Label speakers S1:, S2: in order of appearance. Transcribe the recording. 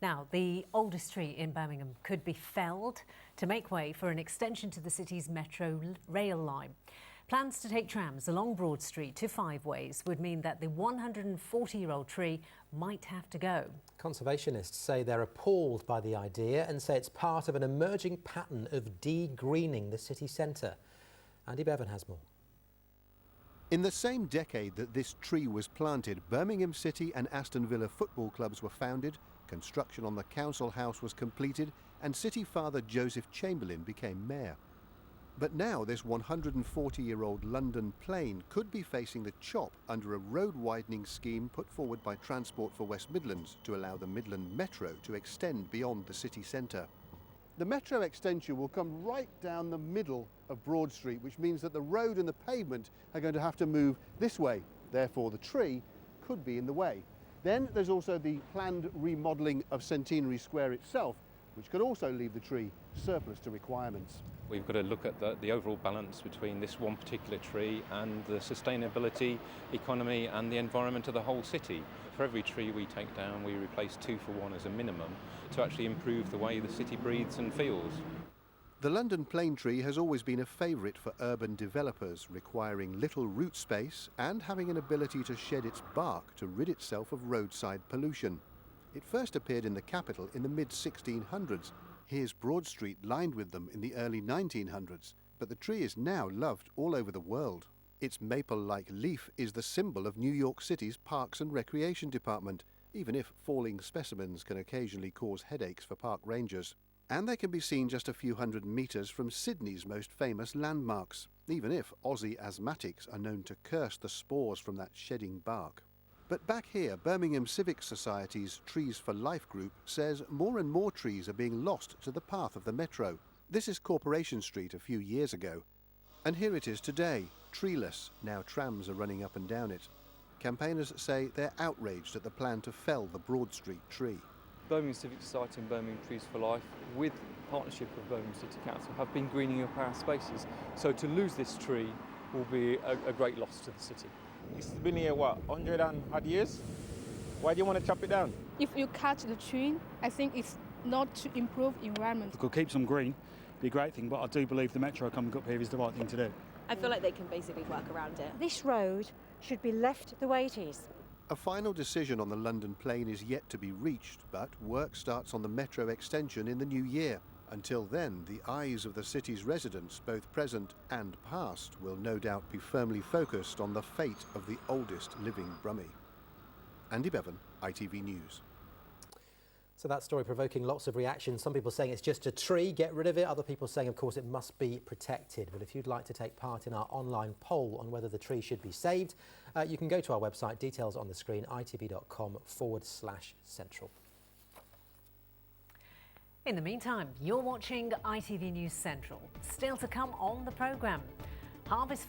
S1: Now, the oldest tree in Birmingham could be felled to make way for an extension to the city's metro rail line. Plans to take trams along Broad Street to Five Ways would mean that the 140-year-old tree might have to go.
S2: Conservationists say they're appalled by the idea and say it's part of an emerging pattern of de-greening the city centre. Andy Bevan has more.
S3: In the same decade that this tree was planted, Birmingham City and Aston Villa football clubs were founded, construction on the council house was completed, and City Father Joseph Chamberlain became mayor. But now this 140-year-old London plane could be facing the chop under a road widening scheme put forward by Transport for West Midlands to allow the Midland Metro to extend beyond the city centre. The metro extension will come right down the middle of Broad Street, which means that the road and the pavement are going to have to move this way. Therefore, the tree could be in the way. Then there's also the planned remodelling of Centenary Square itself, which could also leave the tree surplus to requirements.
S4: We've got to look at the overall balance between this one particular tree and the sustainability, economy and the environment of the whole city. For every tree we take down, we replace 2 for 1 as a minimum to actually improve the way the city breathes and feels.
S3: The London plane tree has always been a favourite for urban developers, requiring little root space and having an ability to shed its bark to rid itself of roadside pollution. It first appeared in the capital in the mid-1600s. Here's Broad Street lined with them in the early 1900s, but the tree is now loved all over the world. Its maple-like leaf is the symbol of New York City's Parks and Recreation Department, even if falling specimens can occasionally cause headaches for park rangers. And they can be seen just a few hundred metres from Sydney's most famous landmarks, even if Aussie asthmatics are known to curse the spores from that shedding bark. But back here, Birmingham Civic Society's Trees for Life group says more and more trees are being lost to the path of the metro. This is Corporation Street a few years ago. And here it is today, treeless. Now trams are running up and down it. Campaigners say they're outraged at the plan to fell the Broad Street tree.
S5: Birmingham Civic Society and Birmingham Trees for Life, with partnership of Birmingham City Council, have been greening up our spaces. So to lose this tree will be a great loss to the city.
S6: It's been here, what, 100 and odd years? Why do you want to chop it down?
S7: If you cut the tree, I think it's not to improve environment.
S8: It could keep some green, be a great thing, but I do believe the metro coming up here is the right thing to do.
S9: I feel like they can basically work around it.
S10: This road should be left the way it is.
S3: A final decision on the London plane is yet to be reached, but work starts on the metro extension in the new year. Until then, the eyes of the city's residents, both present and past, will no doubt be firmly focused on the fate of the oldest living Brummie. Andy Bevan, ITV News.
S2: So that story provoking lots of reactions. Some people saying it's just a tree, get rid of it. Other people saying, of course, it must be protected. But if you'd like to take part in our online poll on whether the tree should be saved, you can go to our website, details on the screen, itv.com/central.
S1: In the meantime, you're watching ITV News Central. Still to come on the programme, Harvest